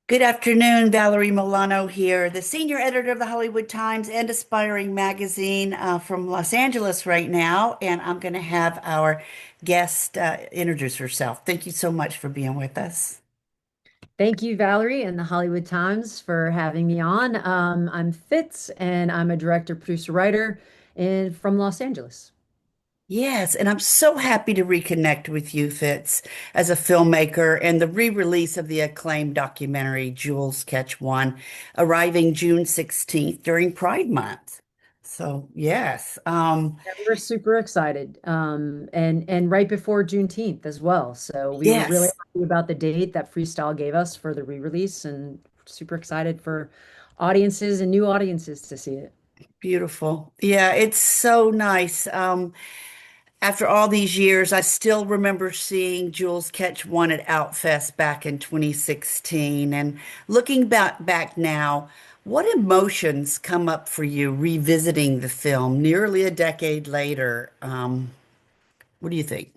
Good afternoon, Valerie Milano here, the senior editor of the Hollywood Times and Aspiring magazine from Los Angeles right now. And I'm going to have our guest introduce herself. Thank you so much for being with us. Thank you, Valerie, and the Hollywood Times for having me on. I'm Fitz, and I'm a director, producer, writer from Los Angeles. Yes, and I'm so happy to reconnect with you, Fitz, as a filmmaker, and the re-release of the acclaimed documentary Jules Catch One, arriving June 16th during Pride Month. So, yes. Yeah, we're super excited, and right before Juneteenth as well. So we were really Yes. happy about the date that Freestyle gave us for the re-release, and super excited for audiences and new audiences to see it. Beautiful. Yeah, it's so nice. After all these years, I still remember seeing Jules Catch One at Outfest back in 2016. And looking back now, what emotions come up for you revisiting the film nearly a decade later? What do you think?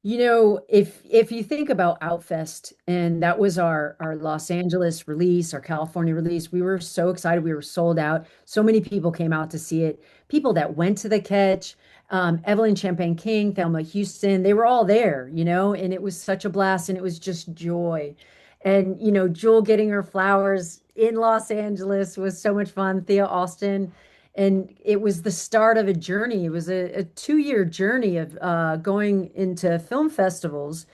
If you think about Outfest, and that was our Los Angeles release, our California release, we were so excited. We were sold out. So many people came out to see it. People that went to the catch, Evelyn Champagne King, Thelma Houston, they were all there, and it was such a blast, and it was just joy. And Jewel getting her flowers in Los Angeles was so much fun. Thea Austin. And it was the start of a journey. It was a 2-year journey of going into film festivals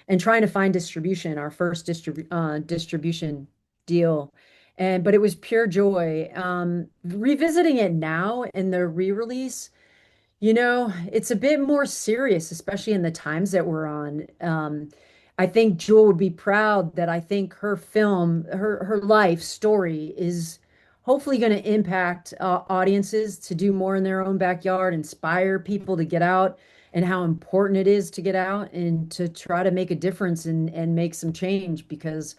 and trying to find distribution, our first distribution deal. But it was pure joy. Revisiting it now in the re-release, it's a bit more serious, especially in the times that we're on. I think Jewel would be proud that I think her film, her life story is hopefully going to impact audiences to do more in their own backyard, inspire people to get out and how important it is to get out and to try to make a difference and make some change because,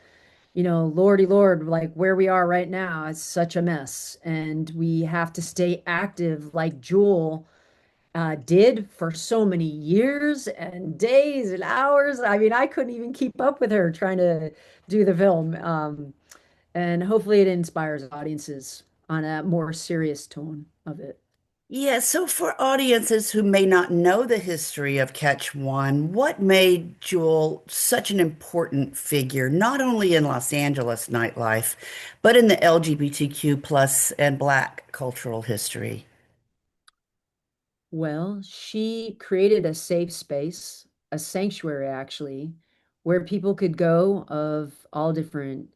Lordy Lord, like where we are right now is such a mess and we have to stay active like Jewel did for so many years and days and hours. I mean, I couldn't even keep up with her trying to do the film. And hopefully it inspires audiences on a more serious tone of it. Yeah, so for audiences who may not know the history of Catch One, what made Jewel such an important figure, not only in Los Angeles nightlife, but in the LGBTQ plus and Black cultural history? Well, she created a safe space, a sanctuary actually, where people could go of all different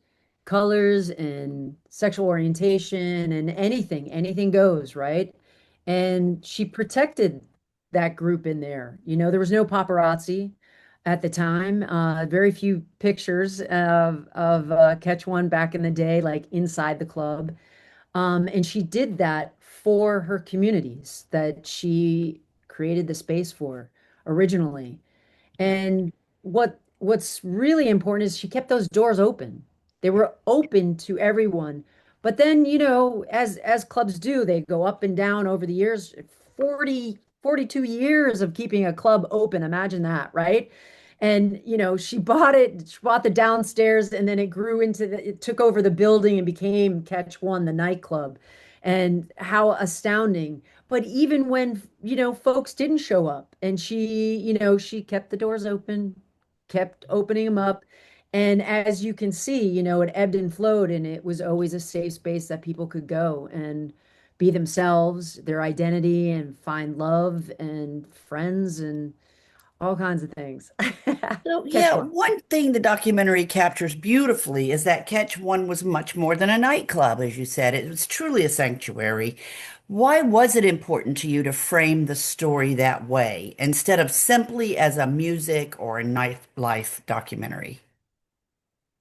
colors and sexual orientation and anything goes, right? And she protected that group in there. There was no paparazzi at the time. Very few pictures of Catch One back in the day, like inside the club. And she did that for her communities that she created the space for originally. And what's really important is she kept those doors open. They were open to everyone. But then, as clubs do, they go up and down over the years. 42 years of keeping a club open. Imagine that, right? And she bought the downstairs and then it grew it took over the building and became Catch One, the nightclub. And how astounding. But even when, folks didn't show up and she kept the doors open, kept opening them up. And as you can see, it ebbed and flowed and it was always a safe space that people could go and be themselves, their identity, and find love and friends and all kinds of things. So, Catch yeah, one. one thing the documentary captures beautifully is that Catch One was much more than a nightclub, as you said. It was truly a sanctuary. Why was it important to you to frame the story that way instead of simply as a music or a nightlife documentary?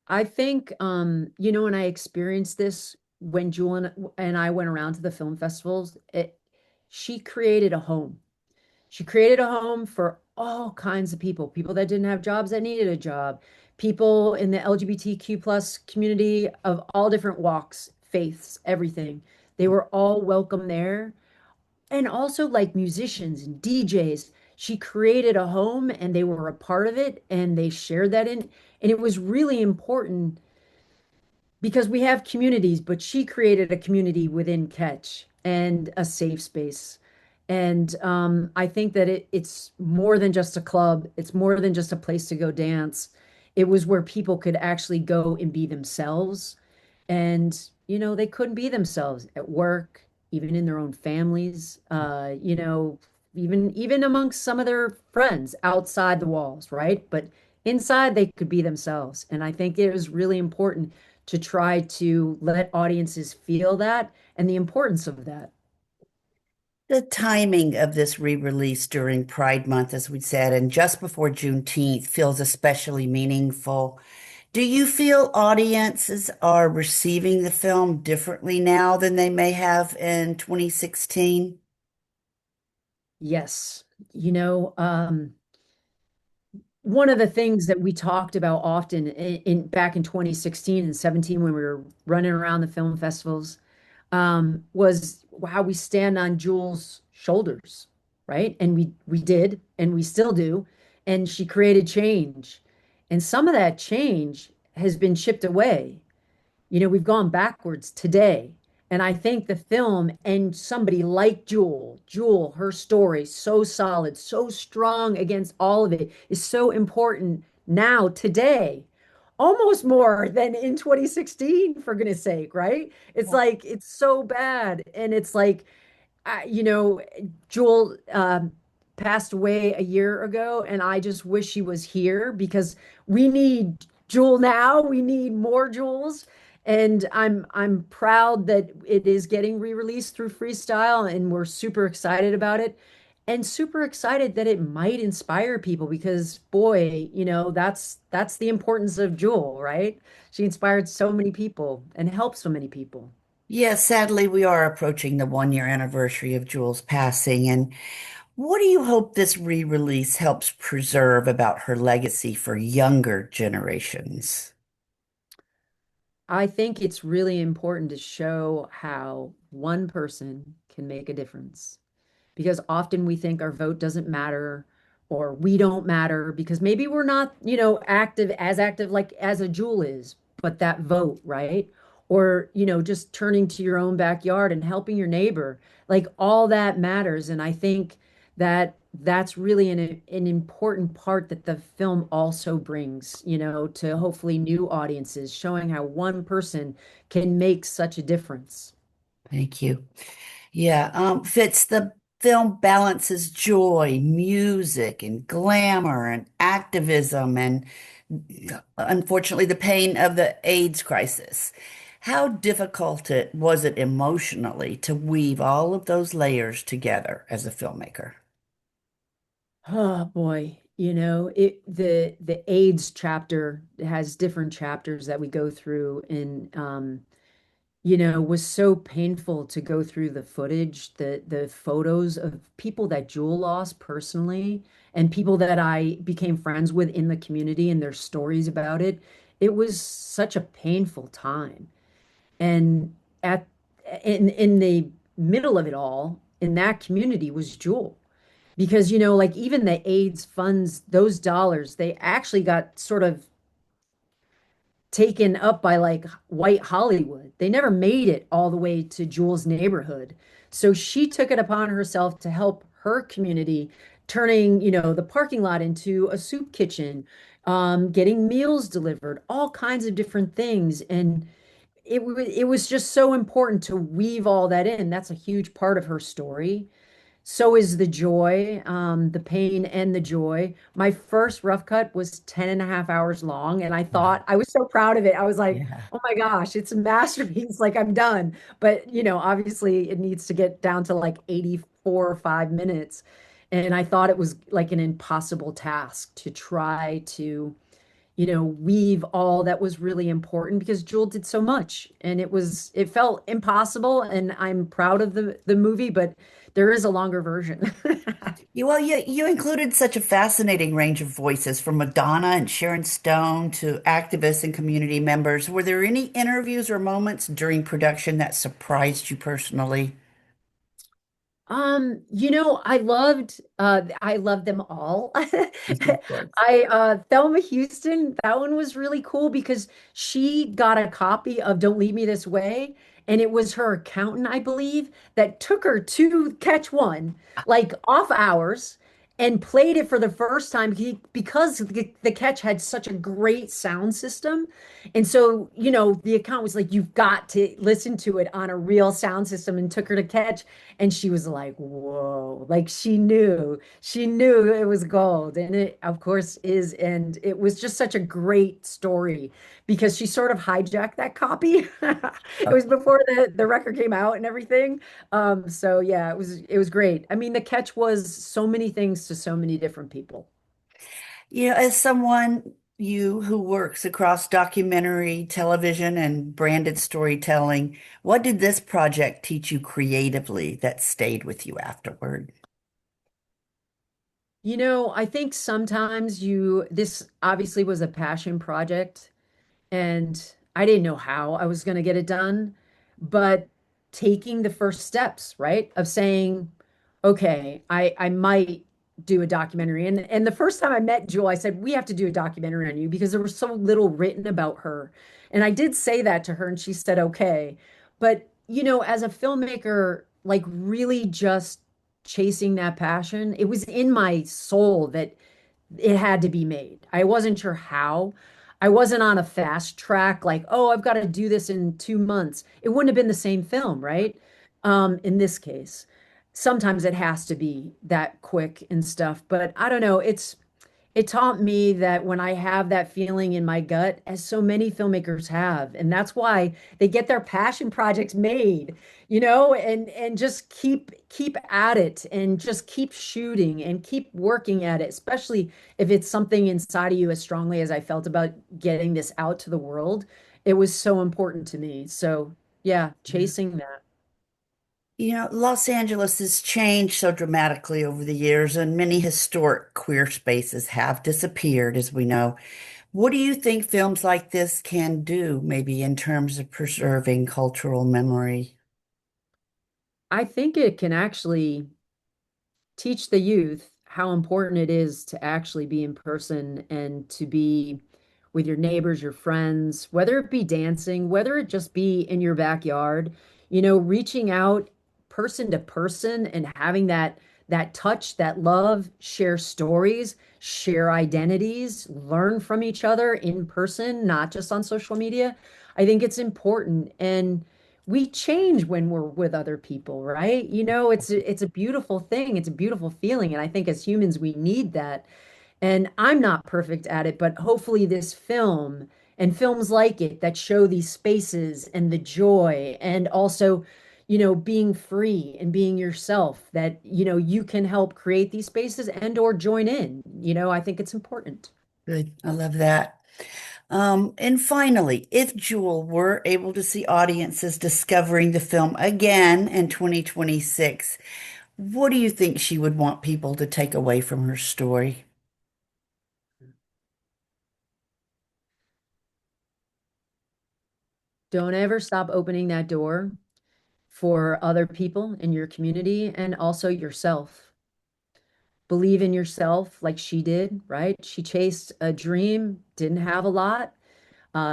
I think, when I experienced this when Jewel and I went around to the film festivals, she created a home. She created a home for all kinds of people, people that didn't have jobs that needed a job, people in the LGBTQ plus community of all different walks, faiths, everything. They were all welcome there. And also like musicians and DJs. she created a home and they were a part of it and they shared that in. And it was really important because we have communities, but she created a community within Catch and a safe space. And I think that it's more than just a club. It's more than just a place to go dance. It was where people could actually go and be themselves. And, they couldn't be themselves at work, even in their own families, even amongst some of their friends outside the walls, right? But inside they could be themselves. And I think it was really important to try to let audiences feel that and the importance of that. The timing of this re-release during Pride Month, as we said, and just before Juneteenth feels especially meaningful. Do you feel audiences are receiving the film differently now than they may have in 2016? Yes. You know, one of the things that we talked about often back in 2016 and 17 when we were running around the film festivals was how we stand on Jules' shoulders, right? And we did, and we still do. And she created change. And some of that change has been chipped away. We've gone backwards today. And I think the film and somebody like Jewel, her story, so solid, so strong against all of it, is so important now, today, almost more than in 2016, for goodness sake, right? It's like, it's so bad. And it's like, you know, Jewel passed away a year ago, and I just wish she was here because we need Jewel now. We need more Jewels, and I'm proud that it is getting re-released through Freestyle, and we're super excited about it, and super excited that it might inspire people because boy, that's the importance of Jewel, right? She inspired so many people and helped so many people. Yes, sadly, we are approaching the 1 year anniversary of Jules' passing. And what do you hope this re-release helps preserve about her legacy for younger generations? I think it's really important to show how one person can make a difference because often we think our vote doesn't matter or we don't matter because maybe we're not, active like as a Jewel is, but that vote, right? Or, just turning to your own backyard and helping your neighbor, like all that matters. And I think that that's really an important part that the film also brings, to hopefully new audiences, showing how one person can make such a difference. Thank you. Yeah, Fitz, the film balances joy, music, and glamour, and activism, and unfortunately, the pain of the AIDS crisis. How difficult was it emotionally to weave all of those layers together as a filmmaker? Oh boy, the AIDS chapter has different chapters that we go through and was so painful to go through the footage, the photos of people that Jewel lost personally and people that I became friends with in the community and their stories about it. It was such a painful time. And at in the middle of it all, in that community was Jewel because like even the AIDS funds, those dollars, they actually got sort of taken up by like white Hollywood. They never made it all the way to Jewel's neighborhood. So she took it upon herself to help her community, turning, the parking lot into a soup kitchen, getting meals delivered, all kinds of different things. And it was just so important to weave all that in. That's a huge part of her story. So is the joy, the pain and the joy. My first rough cut was 10 and a half hours long, and I Wow. thought I was so proud of it. I was like, Yeah. oh my gosh, it's a masterpiece. Like I'm done. But, obviously it needs to get down to like 84 or 5 minutes. And I thought it was like an impossible task to try to weave all that was really important because Jewel did so much and it felt impossible and I'm proud of the movie, but there is a longer version. You included such a fascinating range of voices from Madonna and Sharon Stone to activists and community members. Were there any interviews or moments during production that surprised you personally? I loved them all. Of course. Thelma Houston, that one was really cool because she got a copy of Don't Leave Me This Way, and it was her accountant, I believe, that took her to catch one, like off hours, and played it for the first time because the catch had such a great sound system. And so, the account was like, you've got to listen to it on a real sound system, and took her to catch. And she was like, whoa, like she knew it was gold. And it, of course, is. And it was just such a great story because she sort of hijacked that copy. It was before the record came out and everything. So yeah, it was great. I mean, the catch was so many things to so many different people. As someone you who works across documentary, television, and branded storytelling, what did this project teach you creatively that stayed with you afterward? I think sometimes this obviously was a passion project. And I didn't know how I was going to get it done, but taking the first steps, right, of saying, okay, I might do a documentary. And the first time I met Jewel, I said, we have to do a documentary on you because there was so little written about her. And I did say that to her, and she said, okay. But, as a filmmaker, like really just chasing that passion, it was in my soul that it had to be made. I wasn't sure how. I wasn't on a fast track like, oh, I've got to do this in 2 months. It wouldn't have been the same film, right? In this case, sometimes it has to be that quick and stuff. But I don't know. It taught me that when I have that feeling in my gut, as so many filmmakers have, and that's why they get their passion projects made, and just keep at it and just keep shooting and keep working at it, especially if it's something inside of you as strongly as I felt about getting this out to the world. It was so important to me. So, yeah, chasing that. Los Angeles has changed so dramatically over the years, and many historic queer spaces have disappeared, as we know. What do you think films like this can do, maybe in terms of preserving cultural memory? I think it can actually teach the youth how important it is to actually be in person and to be with your neighbors, your friends, whether it be dancing, whether it just be in your backyard, reaching out person to person and having that touch, that love, share stories, share identities, learn from each other in person, not just on social media. I think it's important. And we change when we're with other people, right? It's a beautiful thing. It's a beautiful feeling. And I think as humans, we need that. And I'm not perfect at it, but hopefully this film and films like it that show these spaces and the joy and also, being free and being yourself, that, you can help create these spaces and or join in. I think it's important. Good. I love that. And finally, if Jewel were able to see audiences discovering the film again in 2026, what do you think she would want people to take away from her story? Don't ever stop opening that door for other people in your community and also yourself. Believe in yourself like she did, right? She chased a dream, didn't have a lot.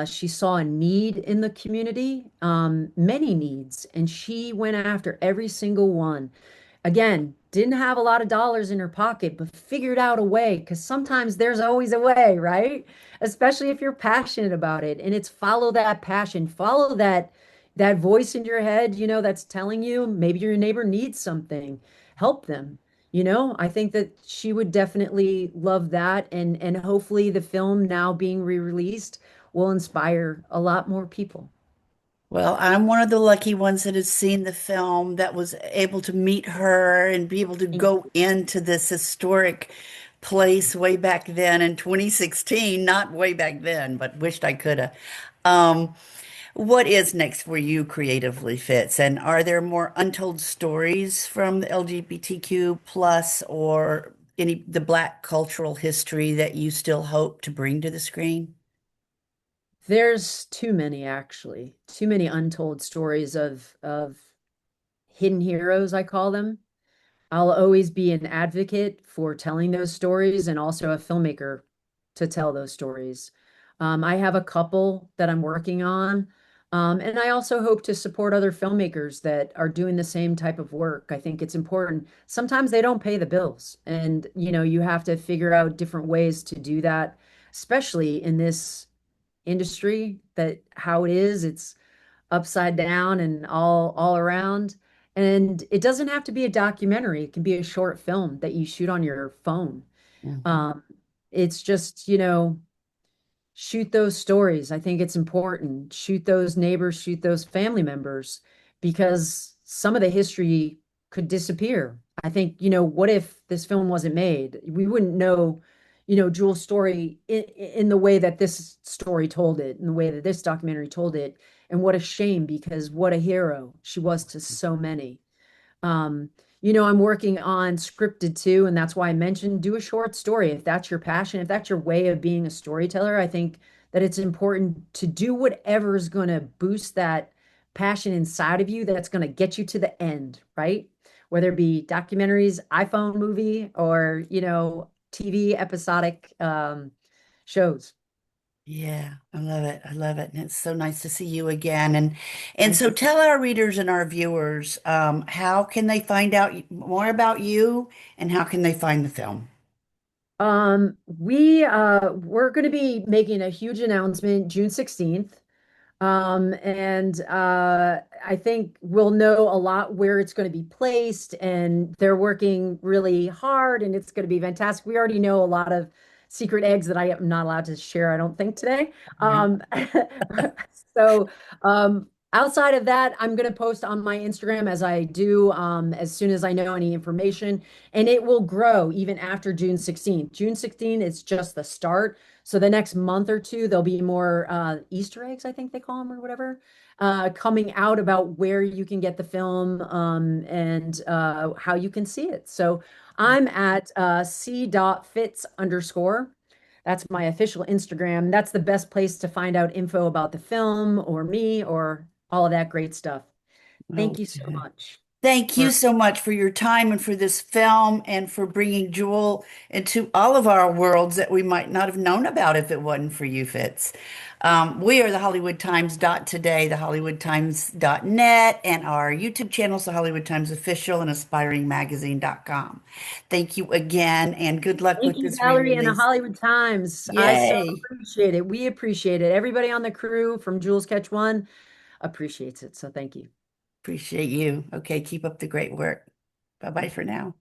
She saw a need in the community, many needs, and she went after every single one. Again, didn't have a lot of dollars in her pocket, but figured out a way because sometimes there's always a way, right? Especially if you're passionate about it. And it's follow that passion, follow that voice in your head, that's telling you maybe your neighbor needs something. Help them. I think that she would definitely love that. And hopefully the film now being re-released will inspire a lot more people. Well, I'm one of the lucky ones that has seen the film, that was able to meet her and be able to go into this historic place way back then in 2016. Not way back then, but wished I could have. Um, what is next for you creatively, Fitz? And are there more untold stories from the LGBTQ plus or the Black cultural history that you still hope to bring to the screen? There's too many, actually, too many untold stories of hidden heroes, I call them. I'll always be an advocate for telling those stories and also a filmmaker to tell those stories. I have a couple that I'm working on. And I also hope to support other filmmakers that are doing the same type of work. I think it's important. Sometimes they don't pay the bills, and you have to figure out different ways to do that, especially in this industry that how it is. It's upside down and all around. And it doesn't have to be a documentary. It can be a short film that you shoot on your phone. Mhm. Um, it's just, shoot those stories. I think it's important. Shoot those neighbors, shoot those family members, because some of the history could disappear. I think, what if this film wasn't made? We wouldn't know, Jewel's story in the way that this story told it, in the way that this documentary told it. And what a shame, because what a hero she was to so many. Um, I'm working on scripted too, and that's why I mentioned do a short story. If that's your passion, if that's your way of being a storyteller, I think that it's important to do whatever is going to boost that passion inside of you that's going to get you to the end, right? Whether it be documentaries, iPhone movie, or, TV episodic shows. Yeah, I love it. I love it. And it's so nice to see you again. And Thank so you. tell our readers and our viewers, how can they find out more about you and how can they find the film? We're going to be making a huge announcement June 16th. And I think we'll know a lot where it's going to be placed, and they're working really hard, and it's going to be fantastic. We already know a lot of secret eggs that I am not allowed to share, I don't think today. Yeah. So, outside of that, I'm going to post on my Instagram as I do, as soon as I know any information, and it will grow even after June 16th. June 16th is just the start. So the next month or two, there'll be more Easter eggs, I think they call them or whatever, coming out about where you can get the film, and how you can see it. So I'm at c.fitz underscore. That's my official Instagram. That's the best place to find out info about the film or me or all of that great stuff. Thank you so Okay. much Thank you for. so much for your time and for this film and for bringing Jewel into all of our worlds that we might not have known about if it wasn't for you, Fitz. We are the Hollywood Times dot today, the Hollywood Times dot net, and our YouTube channels, the Hollywood Times Official and aspiringmagazine.com. Thank you again, and good luck Thank with you, this Valerie, and the re-release. Hollywood Times. I so Yay! appreciate it. We appreciate it. Everybody on the crew from Jules Catch One appreciates it. So thank you. Appreciate you. Okay, keep up the great work. Bye bye for now.